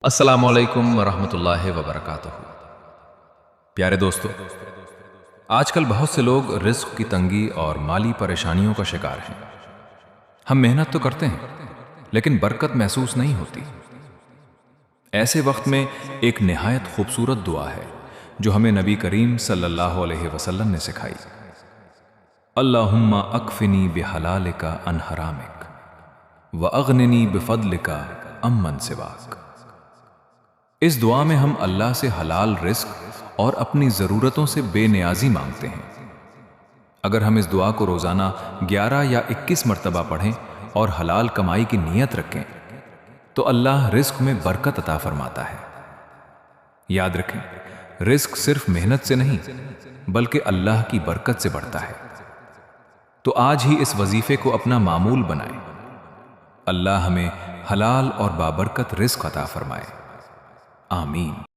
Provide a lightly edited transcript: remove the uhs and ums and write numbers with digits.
السلام علیکم ورحمۃ اللہ وبرکاتہ۔ پیارے دوستو، آج کل بہت سے لوگ رزق کی تنگی اور مالی پریشانیوں کا شکار ہیں۔ ہم محنت تو کرتے ہیں لیکن برکت محسوس نہیں ہوتی۔ ایسے وقت میں ایک نہایت خوبصورت دعا ہے جو ہمیں نبی کریم صلی اللہ علیہ وسلم نے سکھائی۔ اللہم اکفنی بحلالک عن حرامک واغننی بفضلک عمن سواک۔ اس دعا میں ہم اللہ سے حلال رزق اور اپنی ضرورتوں سے بے نیازی مانگتے ہیں۔ اگر ہم اس دعا کو روزانہ 11 یا 21 مرتبہ پڑھیں اور حلال کمائی کی نیت رکھیں تو اللہ رزق میں برکت عطا فرماتا ہے۔ یاد رکھیں، رزق صرف محنت سے نہیں بلکہ اللہ کی برکت سے بڑھتا ہے۔ تو آج ہی اس وظیفے کو اپنا معمول بنائیں۔ اللہ ہمیں حلال اور بابرکت رزق عطا فرمائے۔ آمین۔